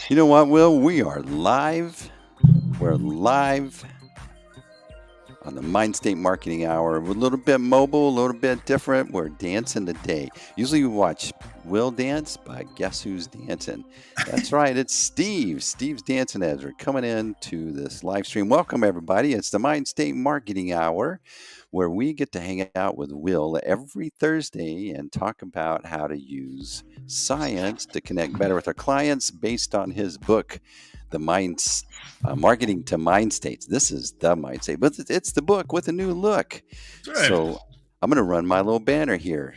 You know what, Will? We are live. We're live on the Mindstate Marketing Hour. We're a little bit mobile, a little bit different. We're dancing today. Usually we watch Will dance, but guess who's dancing? That's right, it's Steve. Steve's dancing as we're coming into this live stream. Welcome, everybody. It's the Mindstate Marketing Hour, where we get to hang out with Will every Thursday and talk about how to use science to connect better with our clients based on his book, The Minds Marketing to Mind States. This is the Mind State, but it's the book with a new look. That's right. So I'm going to run my little banner here.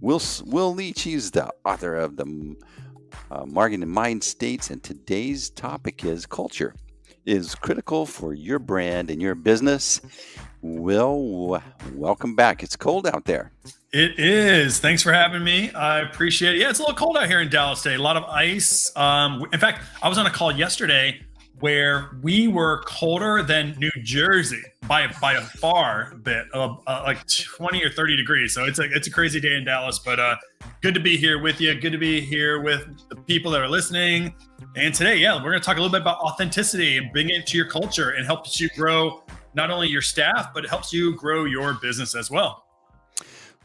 Will Leach, he's the author of the Marketing to Mind States, and today's topic is culture is critical for your brand and your business. Will, welcome back. It's cold out there. It is. Thanks for having me. I appreciate it. Yeah, it's a little cold out here in Dallas today. A lot of ice. In fact, I was on a call yesterday where we were colder than New Jersey by a far bit, like 20 or 30 degrees. So it's a crazy day in Dallas, but good to be here with you. Good to be here with the people that are listening. And today, yeah, we're going to talk a little bit about authenticity and bringing it to your culture and helps you grow not only your staff, but it helps you grow your business as well.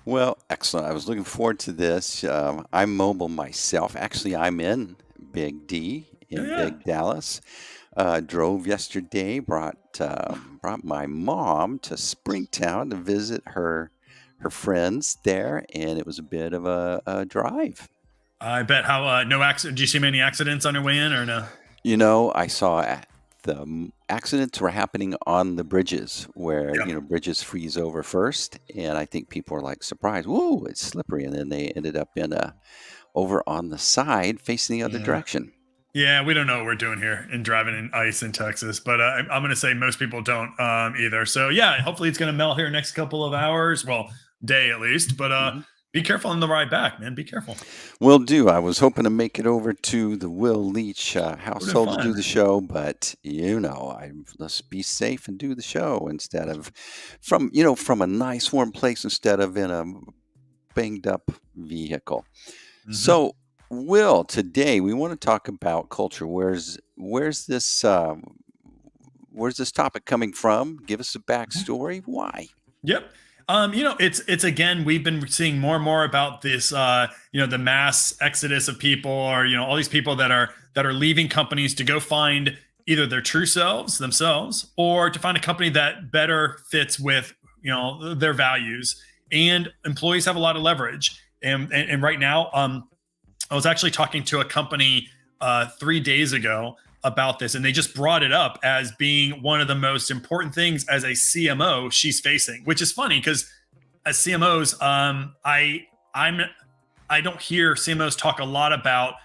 Well, excellent. I was looking forward to this. I'm mobile myself. Actually, I'm in Big D in Big Dallas. Drove yesterday, brought my mom to Springtown to visit her friends there, and it was a bit of a drive. I bet. How no accident? Do you see many accidents on your way in, or no? You know, I saw the accidents were happening on the bridges where, bridges freeze over first. And I think people were like surprised. Whoa, it's slippery. And then they ended up over on the side facing the other direction. Yeah, we don't know what we're doing here in driving in ice in Texas, but I'm going to say most people don't either. So yeah, hopefully it's going to melt here next couple of hours. Well, day at least, but be careful on the ride back, man. Be careful. Will do. I was hoping to make it over to the Will Leach household to do the show, but let's be safe and do the show instead of from a nice warm place instead of in a banged up vehicle. Mm-hmm. So, Will, today we want to talk about culture. Where's this topic coming from? Give us a backstory. Why? Yep. It's again, we've been seeing more and more about this, the mass exodus of people, or, all these people that are leaving companies to go find either their true selves themselves, or to find a company that better fits with, their values. And employees have a lot of leverage. And right now, I was actually talking to a company 3 days ago about this, and they just brought it up as being one of the most important things as a CMO she's facing, which is funny because as CMOs, I don't hear CMOs talk a lot about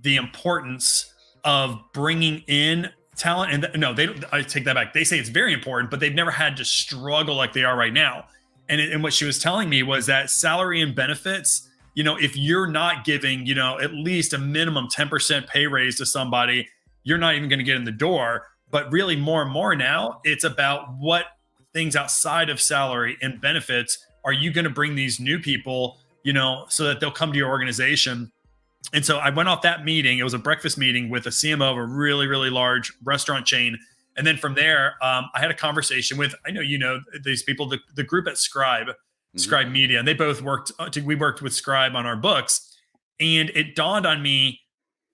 the importance of bringing in talent. And no, they don't. I take that back. They say it's very important, but they've never had to struggle like they are right now. And what she was telling me was that salary and benefits, if you're not giving, at least a minimum 10% pay raise to somebody, you're not even going to get in the door. But really more and more now, it's about what things outside of salary and benefits are you going to bring these new people, so that they'll come to your organization. And so I went off that meeting. It was a breakfast meeting with a CMO of a really, really large restaurant chain. And then from there, I had a conversation with, I know, these people, the group at Scribe Media, and they both we worked with Scribe on our books. And it dawned on me,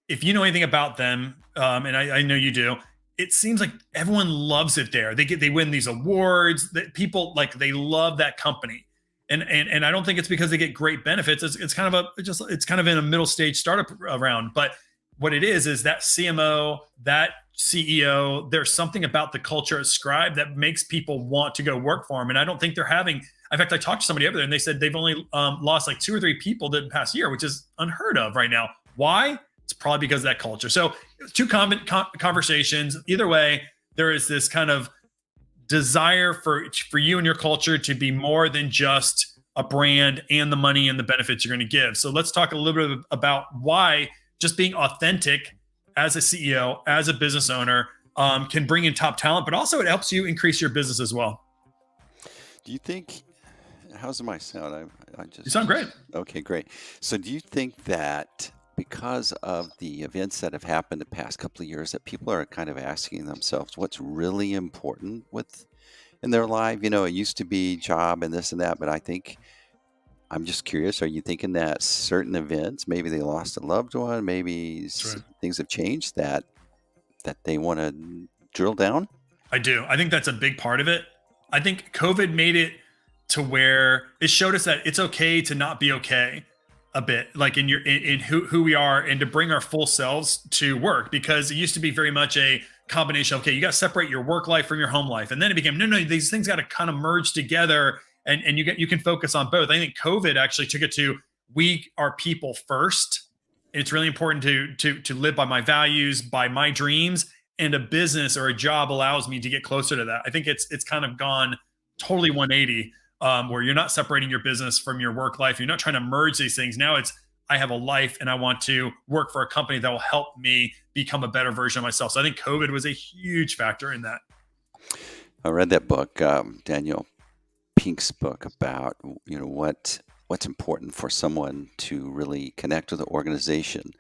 if you know anything about them, and I know you do, it seems like everyone loves it there. They win these awards that people like, they love that company. And I don't think it's because they get great benefits. It's kind of in a middle stage startup round. But what it is that CMO, that CEO, there's something about the culture at Scribe that makes people want to go work for them. And I don't think they're having, in fact, I talked to somebody over there and they said they've only lost like 2 or 3 people the past year, which is unheard of right now. Why? It's probably because of that culture. So 2 conversations. Either way, there is this kind of desire for you and your culture to be more than just a brand and the money and the benefits you're going to give. So let's talk a little bit about why just being authentic as a CEO, as a business owner, can bring in top talent, but also it helps you increase your business as well. Do you think, how's my sound? You sound great. Okay, great. So do you think that because of the events that have happened the past couple of years that people are kind of asking themselves what's really important with in their life. It used to be job and this and that, but I think I'm just curious, are you thinking that certain events, maybe they lost a loved one, maybe That's right. things have changed that they want to drill down? I do. I think that's a big part of it. I think COVID made it to where it showed us that it's okay to not be okay a bit, like in who we are, and to bring our full selves to work, because it used to be very much a combination of, okay, you got to separate your work life from your home life. And then it became, no, these things got to kind of merge together, and you can focus on both. I think COVID actually took it to, we are people first. It's really important to live by my values, by my dreams, and a business or a job allows me to get closer to that. I think it's kind of gone totally 180, where you're not separating your business from your work life. You're not trying to merge these things. Now it's, I have a life and I want to work for a company that will help me become a better version of myself. So I think COVID was a huge factor in that. I read that book, Daniel Pink's book about what's important for someone to really connect with the organization.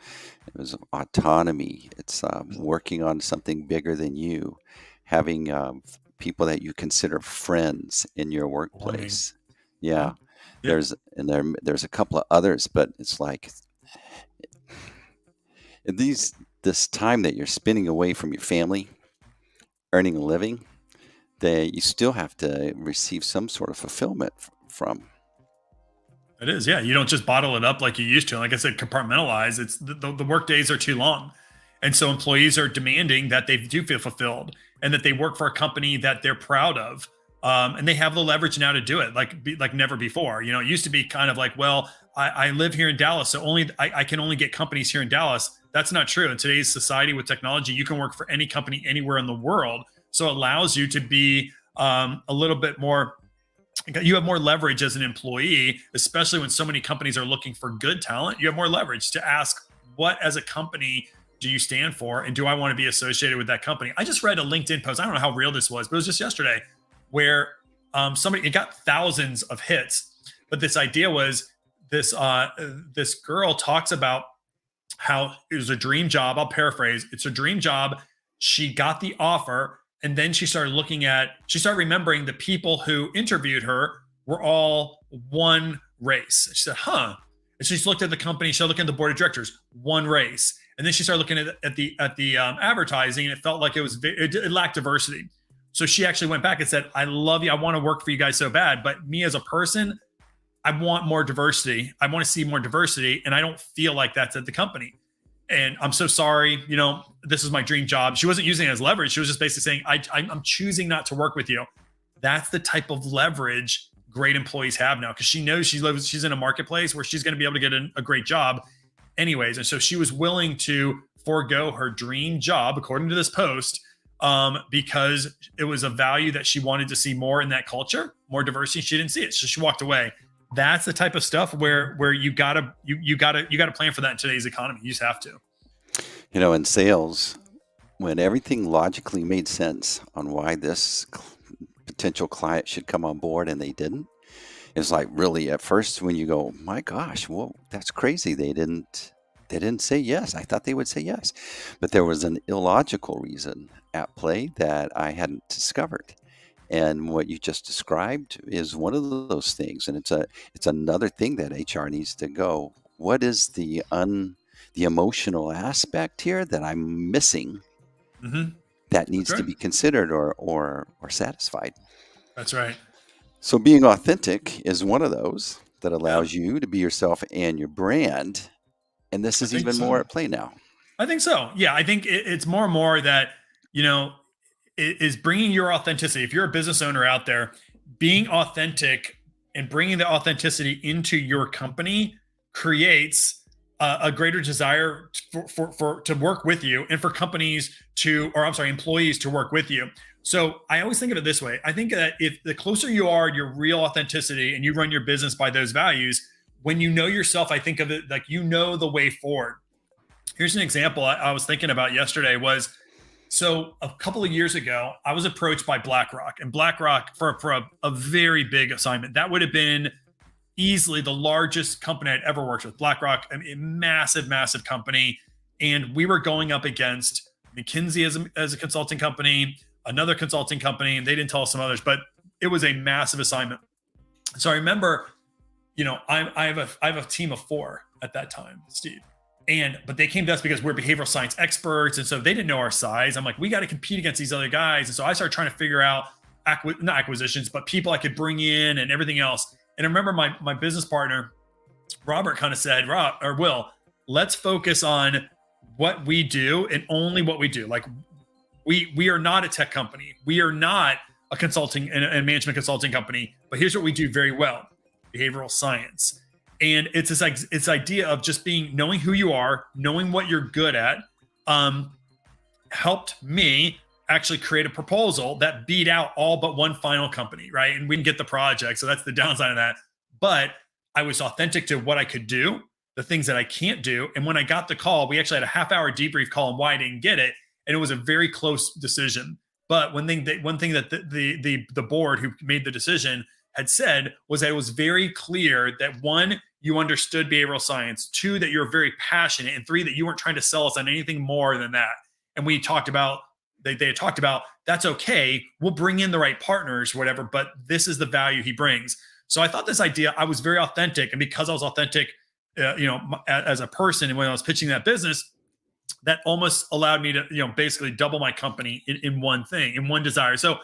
It was autonomy. It's working on something bigger than you, having people that you consider friends in your Belonging. workplace. Yeah, Yeah. Yep. there's a couple of others, but it's like this time that you're spending away from your family, earning a living, that you still have to receive some sort of fulfillment from. It is. Yeah. You don't just bottle it up like you used to. Like I said, compartmentalize. It's the work days are too long. And so employees are demanding that they do feel fulfilled and that they work for a company that they're proud of. And they have the leverage now to do it like never before. It used to be kind of like, well, I live here in Dallas, so I can only get companies here in Dallas. That's not true. In today's society with technology, you can work for any company anywhere in the world. So it allows you to be a little bit more, you have more leverage as an employee, especially when so many companies are looking for good talent. You have more leverage to ask, what as a company do you stand for? And do I want to be associated with that company? I just read a LinkedIn post. I don't know how real this was, but it was just yesterday, where it got thousands of hits. But this idea was this girl talks about how it was a dream job. I'll paraphrase. It's a dream job. She got the offer. And then she started remembering the people who interviewed her were all one race. She said, huh. And she just looked at the company. She started looking at the board of directors, one race. And then she started looking at the advertising, and it felt like it lacked diversity. So she actually went back and said, I love you. I want to work for you guys so bad. But me as a person, I want more diversity. I want to see more diversity. And I don't feel like that's at the company. And I'm so sorry, this is my dream job. She wasn't using it as leverage. She was just basically saying, I'm choosing not to work with you. That's the type of leverage great employees have now, because she knows she's in a marketplace where she's going to be able to get a great job anyways. And so she was willing to forego her dream job, according to this post, because it was a value that she wanted to see more in that culture, more diversity. She didn't see it, so she walked away. That's the type of stuff where you gotta plan for that in today's economy. You just have to. In sales, when everything logically made sense on why this potential client should come on board and they didn't, it's like, really, at first when you go, my gosh, well, that's crazy. They didn't say yes. I thought they would say yes, but there was an illogical reason at play that I hadn't discovered. And what you just described is one of those things, and it's another thing that HR needs to go, what is the emotional aspect here that I'm missing, that needs to be considered or satisfied? That's right. So being authentic is one of those that allows you to be yourself and your brand, and this is even more at play now. I think so. Yeah, I think it's more and more that it is bringing your authenticity. If you're a business owner out there, being authentic and bringing the authenticity into your company creates a greater desire for to work with you, and for employees to work with you. So I always think of it this way. I think that if the closer you are to your real authenticity and you run your business by those values, when you know yourself, I think of it like the way forward. Here's an example I was thinking about yesterday was, so a couple of years ago, I was approached by BlackRock, and BlackRock for a very big assignment. That would have been easily the largest company I'd ever worked with, BlackRock, a massive, massive company. And we were going up against McKinsey as a consulting company, another consulting company, and they didn't tell us some others, but it was a massive assignment. So I remember, I have a team of 4 at that time, Steve. But they came to us because we're behavioral science experts. And so they didn't know our size. I'm like, we got to compete against these other guys. And so I started trying to figure out not acquisitions, but people I could bring in and everything else. And I remember my business partner, Robert, kind of said, Will, let's focus on what we do and only what we do. Like we are not a tech company. We are not a consulting and management consulting company, but here's what we do very well: behavioral science. And it's this idea of just knowing who you are, knowing what you're good at, helped me actually create a proposal that beat out all but one final company, right? And we didn't get the project, so that's the downside of that. But I was authentic to what I could do, the things that I can't do. And when I got the call, we actually had a half-hour debrief call on why I didn't get it, and it was a very close decision. But one thing that the board who made the decision had said was that it was very clear that 1, you understood behavioral science, 2, that you're very passionate, and 3, that you weren't trying to sell us on anything more than that. And we talked about, they had talked about, that's okay, we'll bring in the right partners, whatever, but this is the value he brings. So I thought this idea, I was very authentic. And because I was authentic, as a person, and when I was pitching that business, that almost allowed me to, basically double my company in one thing, in one desire. So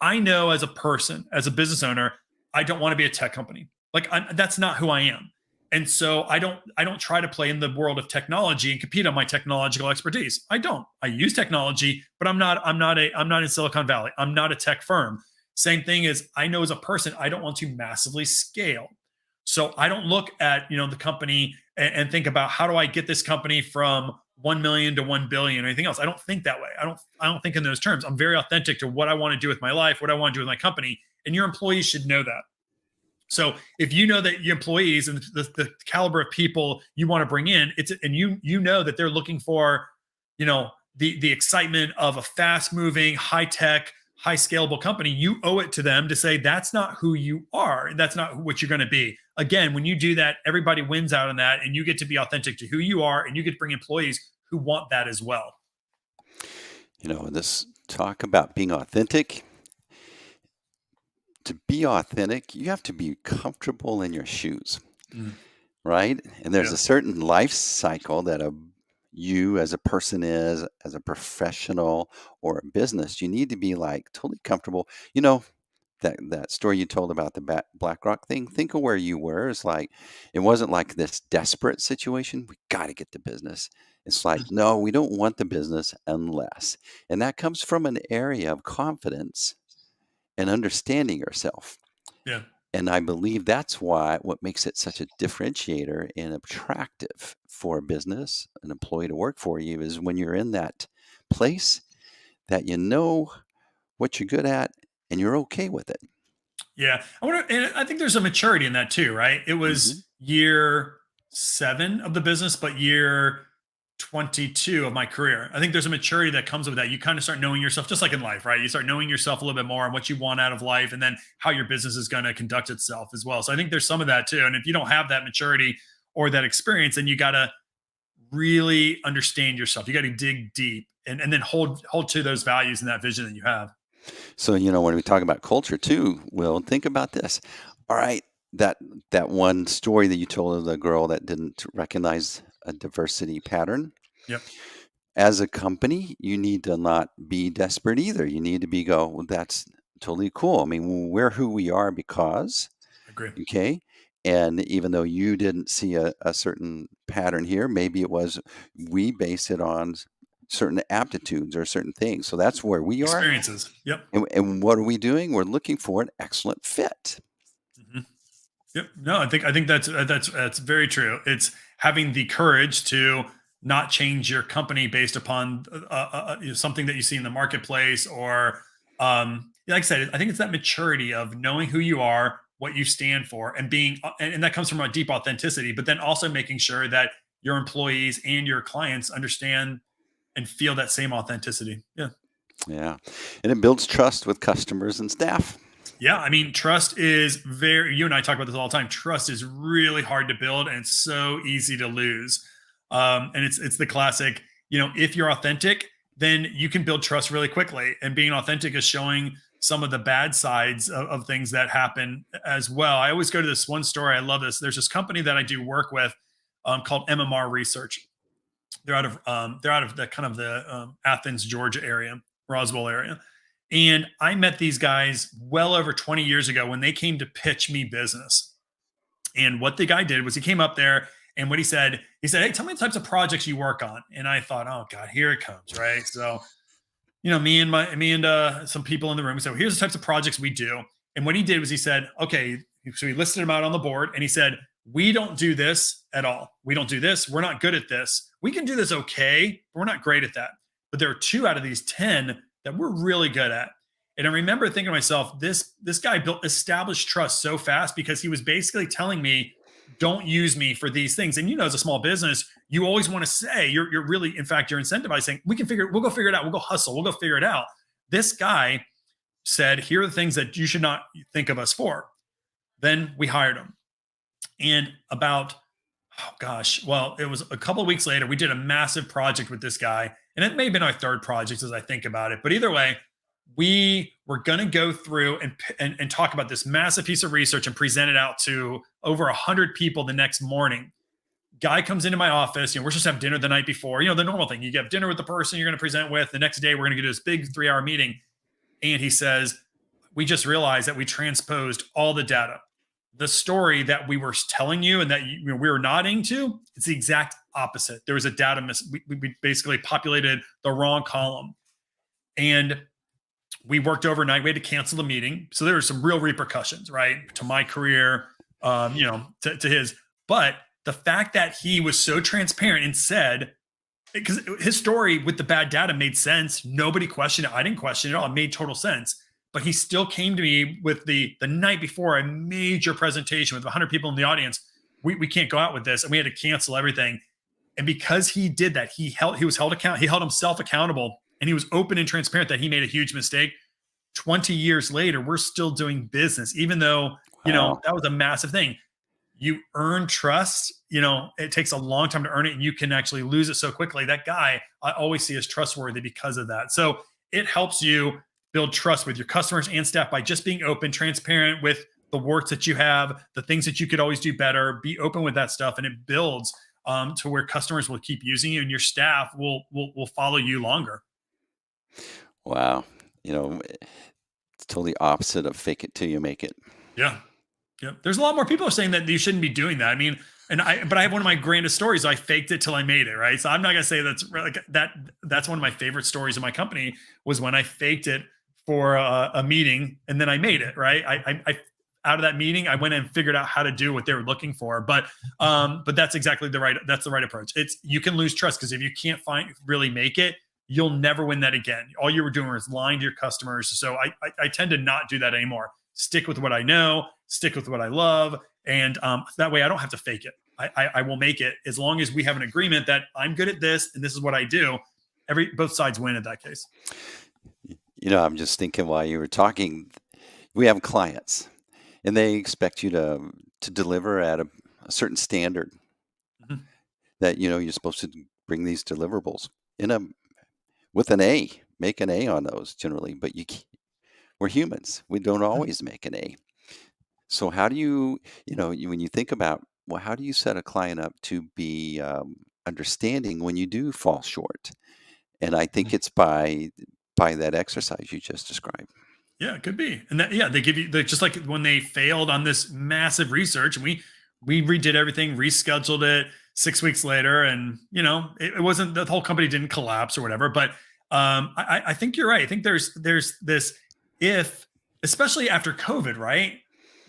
I know as a person, as a business owner, I don't want to be a tech company. Like that's not who I am. And so I don't try to play in the world of technology and compete on my technological expertise. I don't. I use technology, but I'm not in Silicon Valley. I'm not a tech firm. Same thing is, I know as a person, I don't want to massively scale. So I don't look at, the company and think about, how do I get this company from 1 million to 1 billion or anything else. I don't think that way. I don't think in those terms. I'm very authentic to what I want to do with my life, what I want to do with my company, and your employees should know that. So if you know that your employees and the caliber of people you want to bring in, and you know that they're looking for, the excitement of a fast moving, high tech, high scalable company, you owe it to them to say, that's not who you are. And that's not what you're going to be. Again, when you do that, everybody wins out on that, and you get to be authentic to who you are, and you get to bring employees who want that as well. This talk about being authentic, to be authentic, you have to be comfortable in your shoes, right? And there's a certain life cycle that you as a person is, as a professional or a business, you need to be like totally comfortable. That story you told about the BlackRock thing, think of where you were. It's like, it wasn't like this desperate situation. We got to get the business. It's like, no, we don't want the business unless. And that comes from an area of confidence and understanding yourself. Yeah. And I believe that's what makes it such a differentiator and attractive for a business, an employee to work for you, is when you're in that place that you know what you're good at and you're okay with it. Yeah. And I think there's a maturity in that too, right? It was year 7 of the business, but year 22 of my career. I think there's a maturity that comes with that. You kind of start knowing yourself, just like in life, right? You start knowing yourself a little bit more and what you want out of life, and then how your business is going to conduct itself as well. So I think there's some of that too. And if you don't have that maturity or that experience, then you got to really understand yourself. You got to dig deep and then hold to those values and that vision that you have. So, when we talk about culture too, Will, think about this. All right, that one story that you told of the girl that didn't recognize a diversity pattern. Yep. As a company, you need to not be desperate either. You need to well, that's totally cool. I mean, we're who we are because. Agree. Okay. And even though you didn't see a certain pattern here, maybe it was, we base it on certain aptitudes or certain things. So that's where we are. Experiences. Yep. And what are we doing? We're looking for an excellent fit. Mm-hmm. Yep. No, I think that's very true. It's having the courage to not change your company based upon something that you see in the marketplace, or like I said, I think it's that maturity of knowing who you are, what you stand for, and and that comes from a deep authenticity, but then also making sure that your employees and your clients understand and feel that same authenticity. Yeah. Yeah. And it builds trust with customers and staff. Yeah, I mean, trust is you and I talk about this all the time. Trust is really hard to build and it's so easy to lose. And it's the classic, if you're authentic, then you can build trust really quickly. And being authentic is showing some of the bad sides of things that happen as well. I always go to this one story. I love this. There's this company that I do work with called MMR Research. They're out of the kind of the Athens, Georgia area, Roswell area. And I met these guys well over 20 years ago when they came to pitch me business. And what the guy did was he came up there and what he said, "Hey, tell me the types of projects you work on." And I thought, "Oh God, here it comes." Right. So, me and some people in the room. So here's the types of projects we do. And what he did was he said, okay, so he listed them out on the board and he said, "We don't do this at all. We don't do this. We're not good at this. We can do this okay, but we're not great at that. But there are 2 out of these 10 that we're really good at." And I remember thinking to myself, this guy built established trust so fast because he was basically telling me, don't use me for these things. And as a small business, you always want to say you're really, in fact, you're incentivized saying, we'll go figure it out. We'll go hustle. We'll go figure it out. This guy said, here are the things that you should not think of us for. Then we hired him. And about, oh gosh, well, it was a couple of weeks later, we did a massive project with this guy. And it may have been our 3rd project as I think about it. But either way, we were going to go through and talk about this massive piece of research and present it out to over 100 people the next morning. Guy comes into my office. We're supposed to have dinner the night before. The normal thing. You get dinner with the person you're going to present with. The next day, we're going to do this big 3-hour meeting. And he says, "We just realized that we transposed all the data. The story that we were telling you and that we were nodding to, it's the exact opposite. There was a data we basically populated the wrong column. And we worked overnight. We had to cancel the meeting. So there were some real repercussions, right, to my career, to his. But the fact that he was so transparent and said, because his story with the bad data made sense. Nobody questioned it. I didn't question it at all. It made total sense. But he still came to me with the night before a major presentation with 100 people in the audience. We can't go out with this. And we had to cancel everything. And because he did that, he held himself accountable. And he was open and transparent that he made a huge mistake. 20 years later, we're still doing business, even though, that was a massive thing. You earn trust, it takes a long time to earn it and you can actually lose it so quickly. That guy, I always see as trustworthy because of that. So it helps you build trust with your customers and staff by just being open, transparent with the work that you have, the things that you could always do better, be open with that stuff. And it builds to where customers will keep using you and your staff will follow you longer. Wow. It's totally opposite of fake it till you make it. Yeah. Yeah. There's a lot more people are saying that you shouldn't be doing that. I mean, but I have one of my grandest stories. I faked it till I made it. Right. So I'm not going to say that's one of my favorite stories in my company was when I faked it for a meeting and then I made it. Right. I out of that meeting, I went and figured out how to do what they were looking for. But that's exactly the right approach. You can lose trust because if you can't really make it, you'll never win that again. All you were doing was lying to your customers. So I tend to not do that anymore. Stick with what I know, stick with what I love. And that way I don't have to fake it. I will make it as long as we have an agreement that I'm good at this and this is what I do. Both sides win in that case. I'm just thinking while you were talking, we have clients and they expect you to deliver at a certain standard that, you're supposed to bring these deliverables with an A, make an A on those generally, but we're humans. We don't always make an A. So how do you, when you think about, well, how do you set a client up to be understanding when you do fall short? And I think it's by that exercise you just described. Yeah, it could be. And they give you just like when they failed on this massive research and we redid everything, rescheduled it 6 weeks later. And, it wasn't, the whole company didn't collapse or whatever, but I think you're right. I think there's this, especially after COVID, right?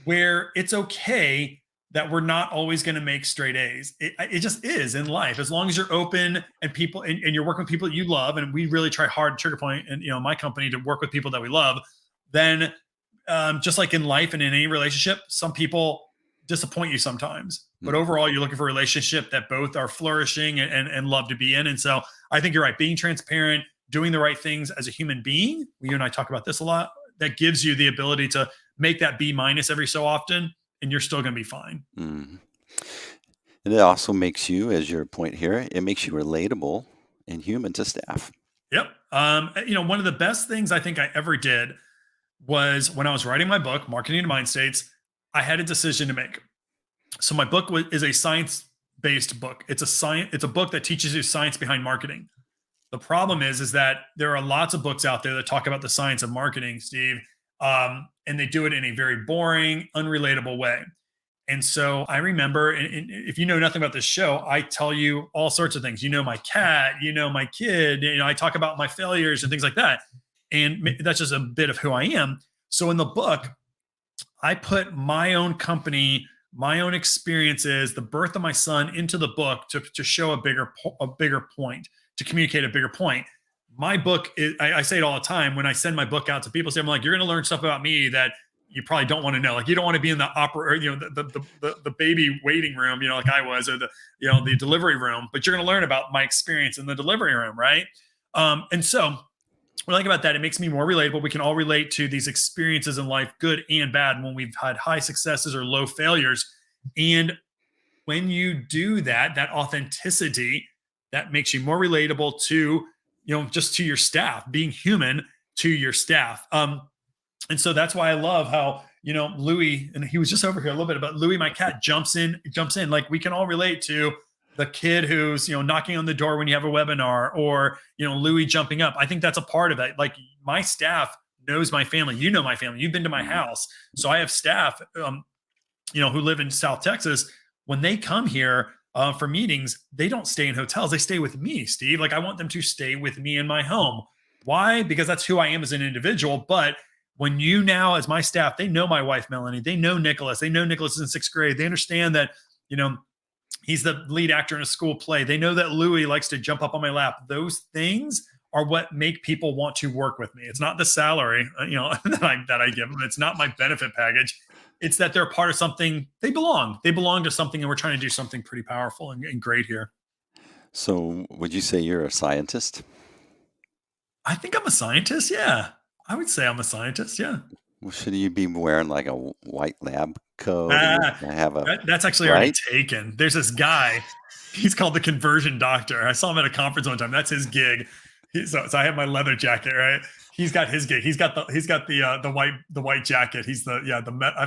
Where it's okay that we're not always going to make straight A's. It just is in life. As long as you're open and people, and you're working with people that you love. And we really try hard, Trigger Point and, my company to work with people that we love. Then just like in life and in any relationship, some people disappoint you sometimes, but overall you're looking for a relationship that both are flourishing and love to be in. And so I think you're right. Being transparent, doing the right things as a human being. You and I talk about this a lot. That gives you the ability to make that B minus every so often, and you're still going to be fine. Mm. And it also makes you, as your point here, it makes you relatable and human to staff. Yep. One of the best things I think I ever did was when I was writing my book, Marketing to Mind States, I had a decision to make. So my book is a science-based book. It's a book that teaches you science behind marketing. The problem is that there are lots of books out there that talk about the science of marketing, Steve, and they do it in a very boring, unrelatable way. And so I remember, and if you know nothing about this show, I tell you all sorts of things. You know my cat, you know my kid, I talk about my failures and things like that. And that's just a bit of who I am. So in the book, I put my own company, my own experiences, the birth of my son into the book to show a bigger point, to communicate a bigger point. My book is, I say it all the time when I send my book out to people, I'm like, you're going to learn stuff about me that you probably don't want to know. Like, you don't want to be in the the baby waiting room, like I was, or the delivery room, but you're going to learn about my experience in the delivery room. Right. And so what I like about that, it makes me more relatable. We can all relate to these experiences in life, good and bad, when we've had high successes or low failures. And when you do that authenticity, that makes you more relatable to, just to your staff, being human to your staff. And so that's why I love how, Louis, and he was just over here a little bit, about Louis, my cat, jumps in. Like, we can all relate to the kid who's, knocking on the door when you have a webinar, or, Louis jumping up. I think that's a part of it. Like, my staff knows my family. You know my family. You've been to my house. So I have staff, who live in South Texas. When they come here for meetings, they don't stay in hotels. They stay with me, Steve. Like, I want them to stay with me in my home. Why? Because that's who I am as an individual. But when you now, as my staff, they know my wife, Melanie, they know Nicholas, they know Nicholas is in 6th grade. They understand that, he's the lead actor in a school play. They know that Louis likes to jump up on my lap. Those things are what make people want to work with me. It's not the salary, that I give them. It's not my benefit package. It's that they're part of something. They belong to something, and we're trying to do something pretty powerful and great here. So would you say you're a scientist? I think I'm a scientist. Yeah. I would say I'm a scientist. Yeah. Well, should you be wearing like a white lab coat? That's actually already taken. There's this guy. He's called the Conversion Doctor. I saw him at a conference one time. That's his gig. So I have my leather jacket, right? He's got his gig. He's got the white jacket. He's I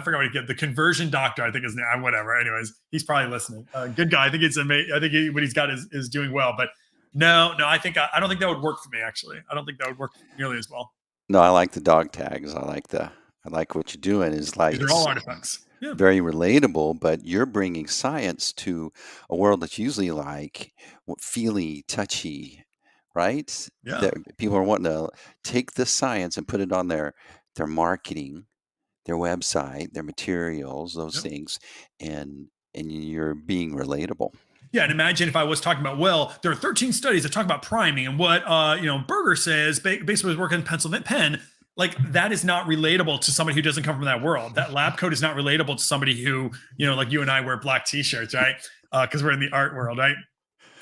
forgot what he did. The Conversion Doctor, I think his name. Whatever. Anyways, he's probably listening. Good guy. I think it's amazing. I think what he's got is doing well. But no, I don't think that would work for me. Actually, I don't think that would work nearly as well. No, I like the dog tags. I like what you're doing. Is like, they're all artifacts. Yeah. Very relatable, but you're bringing science to a world that's usually like feely, touchy, right? Yeah. That people are wanting to take this science and put it on their marketing, their website, their materials, those things, and you're being relatable. Yeah, and imagine if I was talking about, well, there are 13 studies that talk about priming, and what Berger says, basically was working in Pennsylvania Penn. Like, that is not relatable to somebody who doesn't come from that world. That lab coat is not relatable to somebody who, like you and I wear black t-shirts, right? Because we're in the art world, right?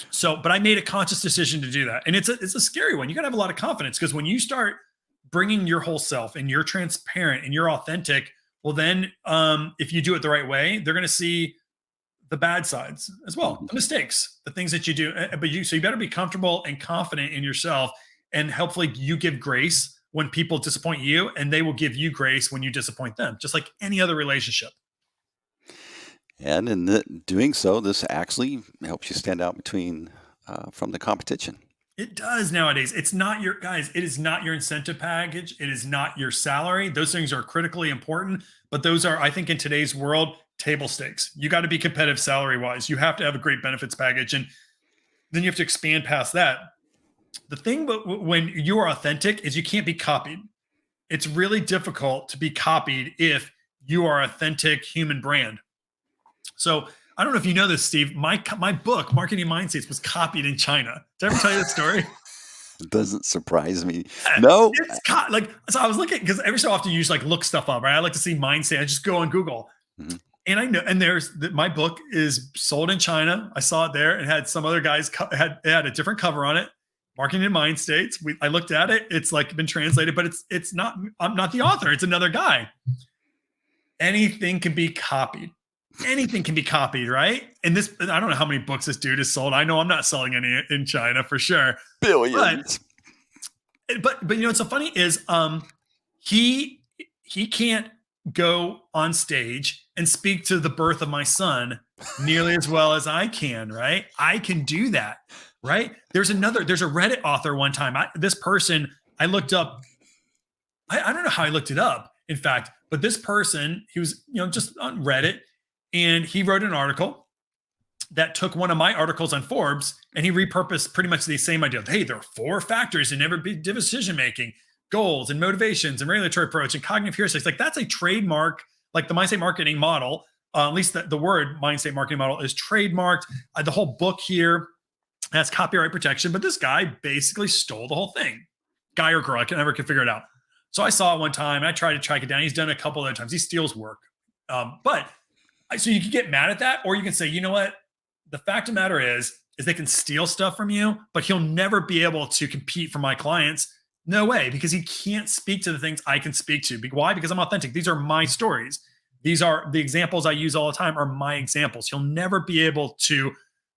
So, but I made a conscious decision to do that. And it's a scary one. You got to have a lot of confidence, because when you start bringing your whole self and you're transparent and you're authentic, well, then if you do it the right way, they're going to see the bad sides as well, the mistakes, the things that you do. So you better be comfortable and confident in yourself, and hopefully you give grace when people disappoint you, and they will give you grace when you disappoint them, just like any other relationship. And in doing so, this actually helps you stand out from the competition. It does nowadays. It's not it is not your incentive package. It is not your salary. Those things are critically important, but those are, I think, in today's world, table stakes. You got to be competitive salary wise. You have to have a great benefits package, and then you have to expand past that. The thing when you are authentic is you can't be copied. It's really difficult to be copied if you are authentic human brand. So I don't know if you know this, Steve. My book, Marketing Mindstate, was copied in China. Did I ever tell you this story? It doesn't surprise me. No. So I was looking, because every so often you just look stuff up, right? I like to see Mindstate. I just go on Google. Mm-hmm. And I know, and my book is sold in China. I saw it there. It had some other guys had a different cover on it. Marketing in Mind States. I looked at it. It's been translated, but it's not. I'm not the author. It's another guy. anything can be copied. Anything can be copied, right? And this, I don't know how many books this dude has sold. I know I'm not selling any in China for sure. Billions. But you know what's so funny is he can't go on stage and speak to the birth of my son nearly as well as I can, right? I can do that, right? There's a Reddit author one time. This person I looked up. I don't know how I looked it up, in fact, but this person, he was, just on Reddit, and he wrote an article that took one of my articles on Forbes, and he repurposed pretty much the same idea. Hey, there are 4 factors in every decision making: goals and motivations and regulatory approach and cognitive heuristics. Like, that's a trademark. Like, the Mindstate Marketing Model, at least the word Mindstate Marketing Model is trademarked. The whole book here has copyright protection, but this guy basically stole the whole thing. Guy or girl, I never could figure it out. So I saw it one time, and I tried to track it down. He's done it a couple other times. He steals work. So you can get mad at that, or you can say, you know what? The fact of the matter is they can steal stuff from you, but he'll never be able to compete for my clients. No way, because he can't speak to the things I can speak to. Why? Because I'm authentic. These are my stories. These are the examples I use all the time are my examples. He'll never be able to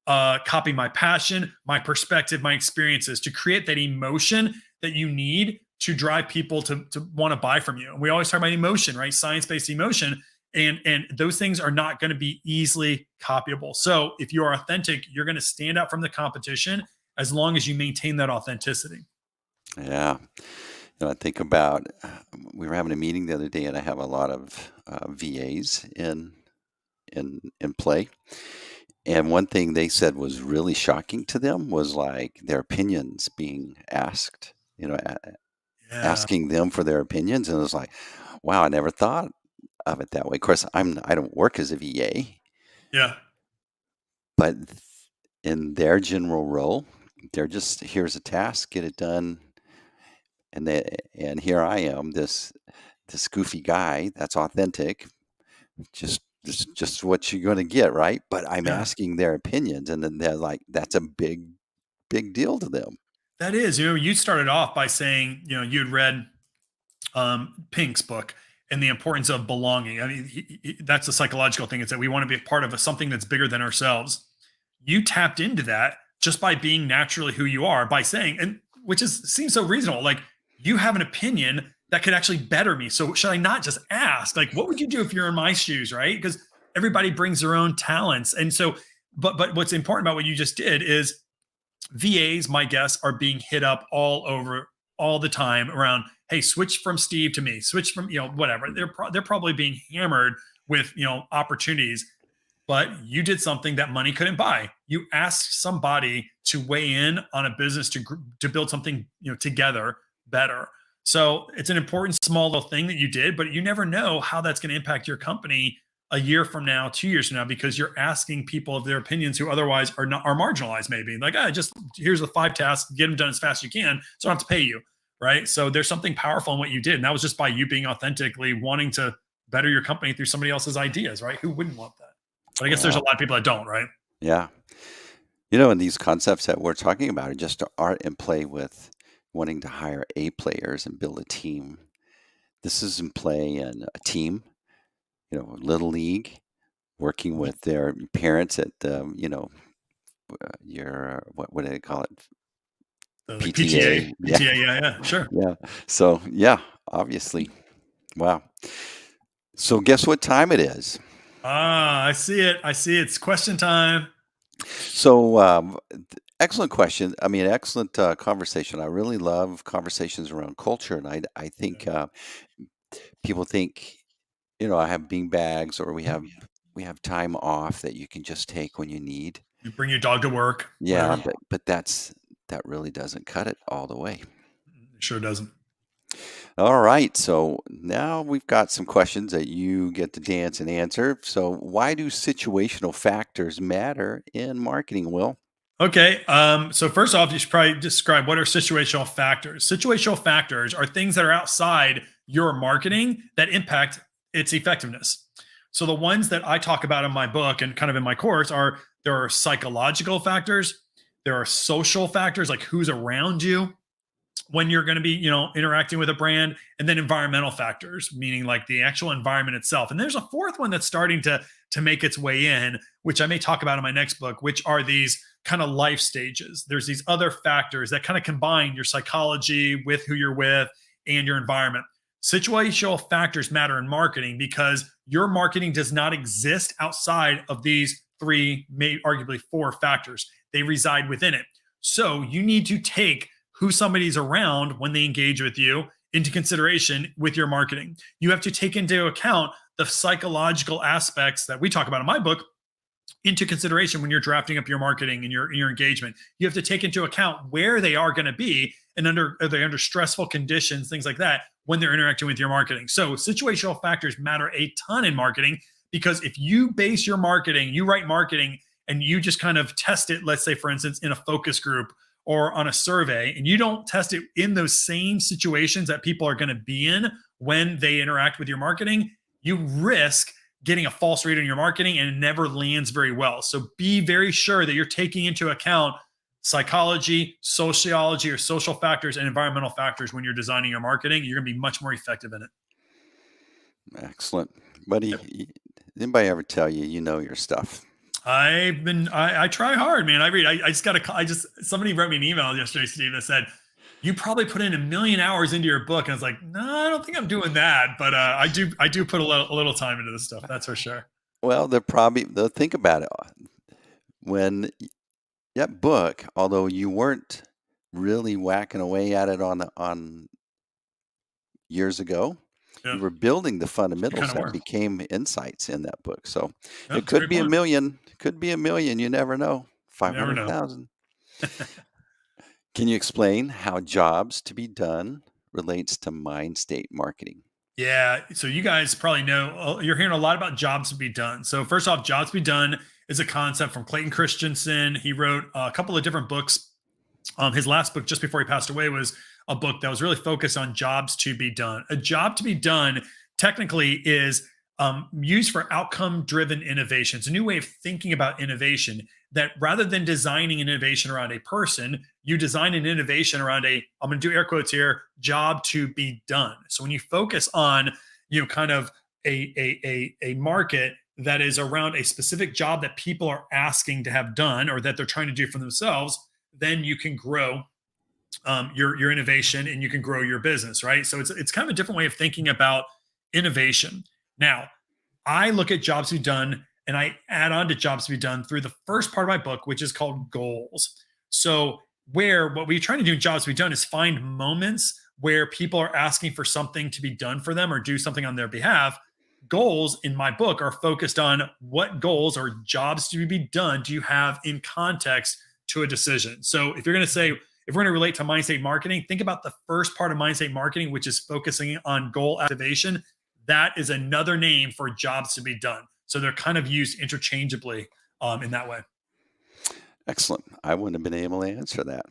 copy my passion, my perspective, my experiences to create that emotion that you need to drive people to want to buy from you. And we always talk about emotion, right? Science-based emotion. And those things are not going to be easily copyable. So if you are authentic, you're going to stand out from the competition as long as you maintain that authenticity. Yeah. I think about, we were having a meeting the other day, and I have a lot of VAs in play. And one thing they said was really shocking to them was like their opinions being asked, asking them for their opinions. And it was like, wow, I never thought of it that way. Of course, I don't work as a VA. Yeah. But in their general role, they're just, here's a task, get it done. And here I am, this goofy guy that's authentic, just what you're going to get, right? But I'm asking their opinions, and then they're like, that's a big deal to them. That is. You started off by saying, you had read Pink's book and the importance of belonging. I mean, that's a psychological thing. It's that we want to be a part of something that's bigger than ourselves. You tapped into that just by being naturally who you are, by saying, and which seems so reasonable. Like, you have an opinion that could actually better me. So should I not just ask? Like, what would you do if you're in my shoes, right? Because everybody brings their own talents. And so, but what's important about what you just did is VAs, my guess, are being hit up all the time around, hey, switch from Steve to me, switch from, whatever. They're probably being hammered with, opportunities. But you did something that money couldn't buy. You asked somebody to weigh in on a business to build something, together better. So it's an important small little thing that you did, but you never know how that's going to impact your company a year from now, 2 years from now, because you're asking people of their opinions who otherwise are marginalized. Maybe like, just here's the 5 tasks, get them done as fast as you can, so I don't have to pay you, right? So there's something powerful in what you did, and that was just by you being authentically wanting to better your company through somebody else's ideas, right? Who wouldn't want that? But I guess there's a lot of people that don't, right? Yeah. And these concepts that we're talking about are just art in play with wanting to hire A players and build a team. This is in play in a team, little league, working with their parents at your what do they call it? PTA. Yeah, sure. Yeah. So obviously, wow. So guess what time it is? I see it. It's question time. So excellent question. I mean, excellent conversation. I really love conversations around culture, and I think people think, I have bean bags, or we have time off that you can just take when you need. You bring your dog to work. Yeah, whatever. but that really doesn't cut it all the way. It sure doesn't. All right, so now we've got some questions that you get to dance and answer. So why do situational factors matter in marketing, Will? Okay. So first off, you should probably describe what are situational factors. Situational factors are things that are outside your marketing that impact its effectiveness. So the ones that I talk about in my book and kind of in my course there are psychological factors, there are social factors, like who's around you, when you're going to be, interacting with a brand, and then environmental factors, meaning like the actual environment itself. And there's a fourth one that's starting to make its way in, which I may talk about in my next book, which are these kind of life stages. There's these other factors that kind of combine your psychology with who you're with and your environment. Situational factors matter in marketing because your marketing does not exist outside of these three, maybe arguably four factors. They reside within it. So you need to take who somebody's around when they engage with you into consideration with your marketing. You have to take into account the psychological aspects that we talk about in my book into consideration when you're drafting up your marketing and your engagement. You have to take into account where they are going to be and are they under stressful conditions, things like that, when they're interacting with your marketing. So situational factors matter a ton in marketing, because if you base your marketing, you write marketing and you just kind of test it, let's say, for instance, in a focus group or on a survey, and you don't test it in those same situations that people are going to be in when they interact with your marketing, you risk getting a false read on your marketing and it never lands very well. So be very sure that you're taking into account psychology, sociology, or social factors and environmental factors when you're designing your marketing. You're going to be much more effective in it. Excellent. Buddy, anybody ever tell you, you know your stuff? I try hard, man. Somebody wrote me an email yesterday, Steve, that said, you probably put in 1 million hours into your book. And I was like, no, I don't think I'm doing that. But I do put a little time into this stuff. That's for sure. Well, they'll think about it. When that book, although you weren't really whacking away at it on years ago, you were building the fundamentals that became insights in that book. So it could be 1 million. Could be 1 million. You never know. 500,000. Can you explain how jobs to be done relates to Mindstate marketing? Yeah. So you guys probably know, you're hearing a lot about jobs to be done. So first off, jobs to be done is a concept from Clayton Christensen. He wrote a couple of different books. His last book just before he passed away was a book that was really focused on jobs to be done. A job to be done technically is used for outcome-driven innovation. It's a new way of thinking about innovation, that rather than designing an innovation around a person, you design an innovation around I'm going to do air quotes here, job to be done. So when you focus on, kind of a market that is around a specific job that people are asking to have done or that they're trying to do for themselves, then you can grow your innovation and you can grow your business, right? So it's kind of a different way of thinking about innovation. Now, I look at jobs to be done and I add on to jobs to be done through the first part of my book, which is called goals. So what we're trying to do in jobs to be done is find moments where people are asking for something to be done for them or do something on their behalf. Goals in my book are focused on what goals or jobs to be done do you have in context to a decision. So if you're going to say, if we're going to relate to Mindstate marketing, think about the first part of Mindstate marketing, which is focusing on goal activation. That is another name for jobs to be done. So they're kind of used interchangeably in that way. Excellent. I wouldn't have been able to answer that.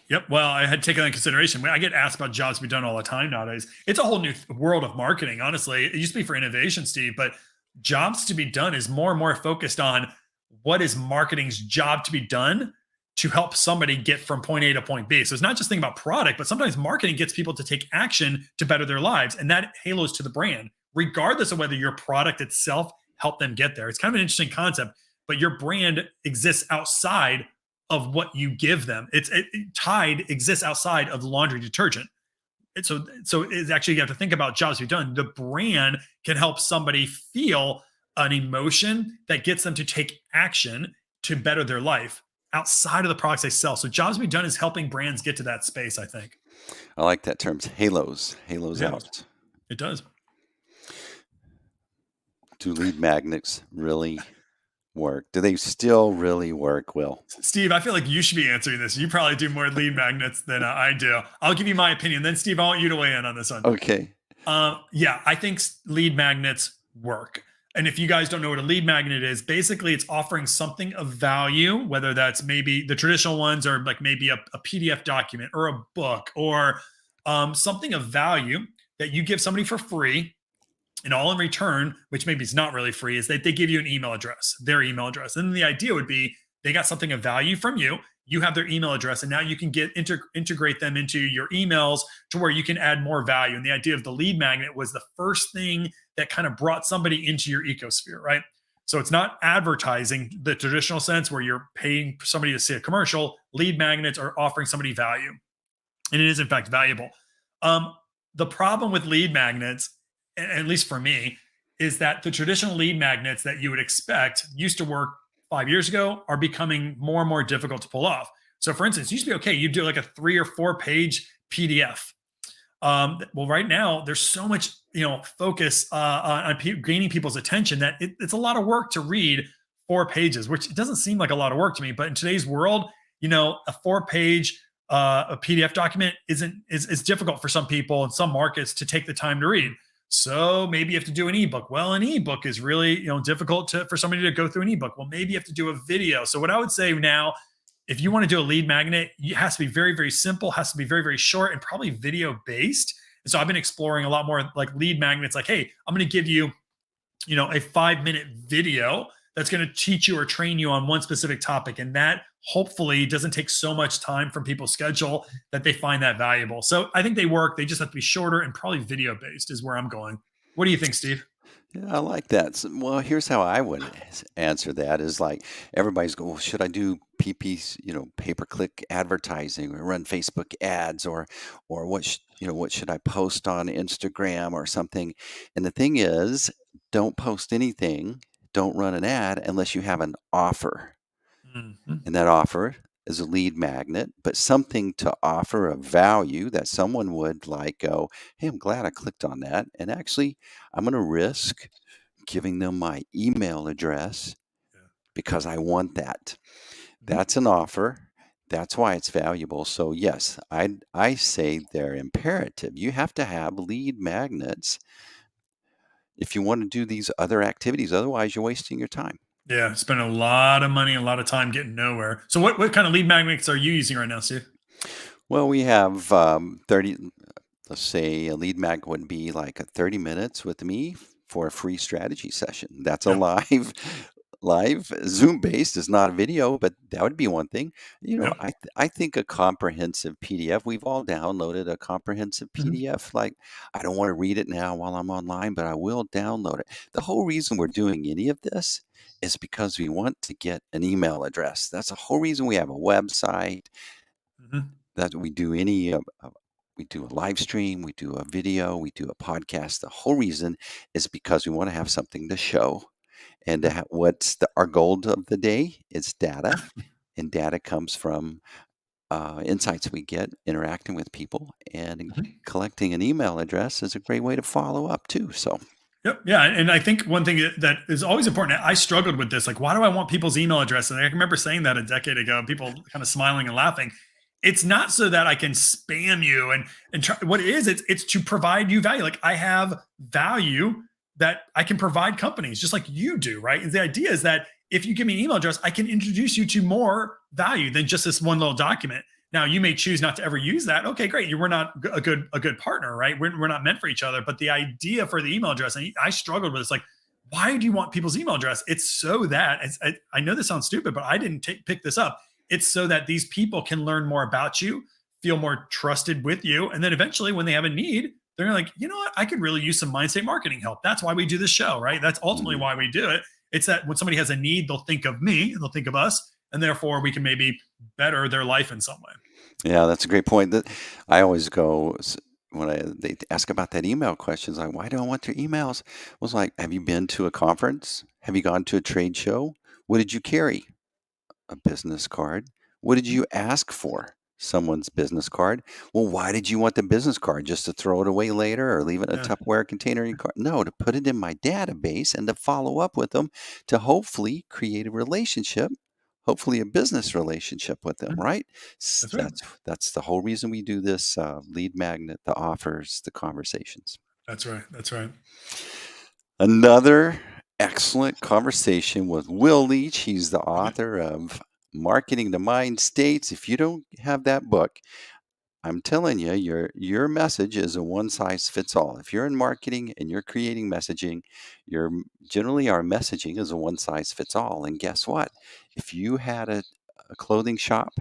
Yep. Well, I had taken that into consideration. I get asked about jobs to be done all the time nowadays. It's a whole new world of marketing, honestly. It used to be for innovation, Steve, but jobs to be done is more and more focused on what is marketing's job to be done to help somebody get from point A to point B. So it's not just thinking about product, but sometimes marketing gets people to take action to better their lives. And that halos to the brand, regardless of whether your product itself helped them get there. It's kind of an interesting concept, but your brand exists outside of what you give them. Tide exists outside of laundry detergent. So it's actually, you have to think about jobs to be done. The brand can help somebody feel an emotion that gets them to take action to better their life outside of the products they sell. So jobs to be done is helping brands get to that space, I think. I like that term, halos out. It does. Do lead magnets really work? Do they still really work, Will? Steve, I feel like you should be answering this. You probably do more lead magnets than I do. I'll give you my opinion. Then, Steve, I want you to weigh in on this one. Okay. Yeah, I think lead magnets work. And if you guys don't know what a lead magnet is, basically it's offering something of value, whether that's maybe the traditional ones or like maybe a PDF document or a book or something of value that you give somebody for free. And all in return, which maybe is not really free, is that they give you an email address, their email address. And then the idea would be they got something of value from you. you have their email address, and now you can integrate them into your emails to where you can add more value. And the idea of the lead magnet was the first thing that kind of brought somebody into your ecosphere, right? So it's not advertising the traditional sense where you're paying somebody to see a commercial. Lead magnets are offering somebody value, and it is in fact valuable. Um, the problem with lead magnets, at least for me, is that the traditional lead magnets that you would expect used to work 5 years ago are becoming more and more difficult to pull off. So, for instance, it used to be okay. You do like a 3 or 4 page PDF. Well, right now there's so much focus on gaining people's attention that it's a lot of work to read 4 pages, which doesn't seem like a lot of work to me. But in today's world, a 4 page a PDF document is difficult for some people in some markets to take the time to read. So maybe you have to do an ebook. Well, an ebook is really difficult for somebody to go through an ebook. Well, maybe you have to do a video. So what I would say now, if you want to do a lead magnet, it has to be very, very simple, has to be very, very short, and probably video based. And so I've been exploring a lot more like lead magnets, like, hey, I'm going to give you, a 5-minute video that's going to teach you or train you on one specific topic. And that hopefully doesn't take so much time from people's schedule that they find that valuable. So I think they work. They just have to be shorter and probably video based is where I'm going. What do you think, Steve? Yeah, I like that. Well, here's how I would answer that is like everybody's going, well, should I do PP's, pay-per-click advertising or run Facebook ads or what should I post on Instagram or something? And the thing is, don't post anything, don't run an ad unless you have an offer. Mhm. And that offer is a lead magnet, but something to offer a value that someone would like go, hey, I'm glad I clicked on that. And actually, I'm going to risk giving them my email address Yeah. because I want that. Mhm. That's an offer. That's why it's valuable. So yes, I say they're imperative. You have to have lead magnets if you want to do these other activities. Otherwise, you're wasting your time. Yeah, spend a lot of money, a lot of time getting nowhere. So what kind of lead magnets are you using right now, Steve? Well, we have 30, let's say a lead mag would be like a 30 minutes with me for a free strategy session. That's a Yep. live Zoom based. It's not a video, but that would be one thing. Yep. I think a comprehensive PDF. We've all downloaded a comprehensive Mhm. PDF. Like I don't want to read it now while I'm online, but I will download it. The whole reason we're doing any of this is because we want to get an email address. That's the whole reason we have a website, Mhm. that we do we do a live stream, we do a video, we do a podcast. The whole reason is because we want to have something to show. And Mhm. our goal of the day is data, and data comes from insights we get interacting with people, and Mhm. collecting an email address is a great way to follow up too. So, Yep. Yeah. And I think one thing that is always important, I struggled with this. Like, why do I want people's email address? And I remember saying that a decade ago, people kind of smiling and laughing. It's not so that I can spam you and try, what it is, it's to provide you value. Like I have value that I can provide companies just like you do, right? And the idea is that if you give me an email address, I can introduce you to more value than just this one little document. Now you may choose not to ever use that. Okay, great. You were not a good partner, right? We're not meant for each other. But the idea for the email address, and I struggled with this. Like, why do you want people's email address? It's so that I know this sounds stupid, but I didn't pick this up. It's so that these people can learn more about you, feel more trusted with you, and then eventually, when they have a need, they're like, you know what? I could really use some Mindstate marketing help. That's why we do this show, right? That's ultimately mhm. why we do it. It's that when somebody has a need, they'll think of me and they'll think of us, and therefore we can maybe better their life in some way. Yeah, that's a great point. That I always go when they ask about that email questions, like, why do I want your emails? Was like, have you been to a conference? Have you gone to a trade show? What did you carry? A business card. What did you ask for? Someone's business card. Well, why did you want the business card? Just to throw it away later or leave it in a Yeah, Tupperware container in your car? No, to put it in my database and to follow up with them to hopefully create a relationship, hopefully a business relationship with them, mhm, right? that's right. That's the whole reason we do this lead magnet, the offers, the conversations. That's right. That's right. Another excellent conversation with Will Leach. He's the Okay. author of Marketing the Mind States. If you don't have that book, I'm telling you, your message is a one size fits all. If you're in marketing and you're creating messaging, your generally our messaging is a one size fits all. And guess what? If you had a clothing shop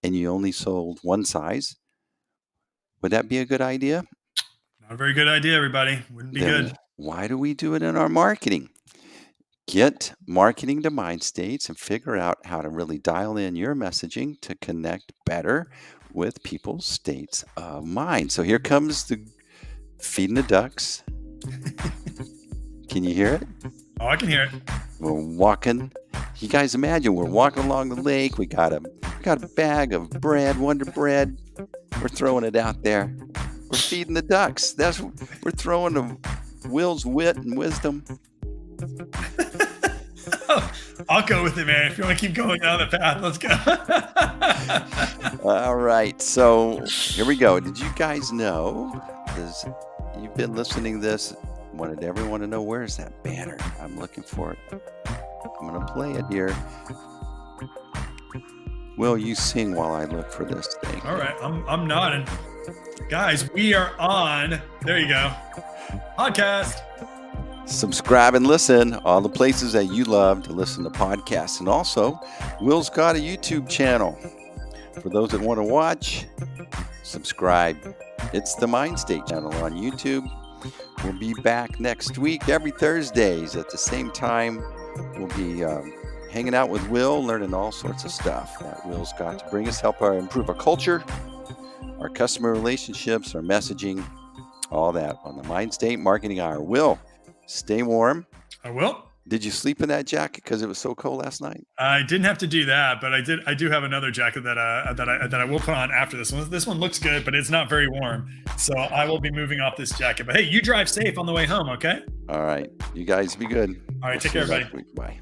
and you only sold one size, would that be a good idea? Not a very good idea, everybody. Wouldn't be Then good. why do we do it in our marketing? Get marketing to mind states and figure out how to really dial in your messaging to connect better with people's states of mind. So here comes the feeding the ducks. Can you hear it? Oh, I can hear it. We're walking. You guys imagine we're walking along the lake. We got a bag of bread, Wonder Bread. We're throwing it out there. We're feeding the ducks. We're throwing them Will's wit and wisdom. I'll go with it, man. If you want to keep going down the path, let's go. All right. So here we go. Did you guys know? You've been listening to this. Wanted everyone to know, where's that banner? I'm looking for it. I'm going to play it here. Will you sing while I look for this thing? All right. I'm nodding. Guys, we are on. There you go. Podcast. Subscribe and listen. All the places that you love to listen to podcasts. And also, Will's got a YouTube channel. For those that want to watch, subscribe. It's the Mindstate channel on YouTube. We'll be back next week, every Thursdays at the same time. We'll be hanging out with Will, learning all sorts of stuff that Will's got to bring us, help improve our culture, our customer relationships, our messaging, all that on the Mindstate Marketing Hour. Will, stay warm. I will. Did you sleep in that jacket because it was so cold last night? I didn't have to do that, but I do have another jacket that I will put on after this one. This one looks good, but it's not very warm, so I will be moving off this jacket. But hey, you drive safe on the way home, okay? All right, you guys be good. All right, take care, everybody. Bye.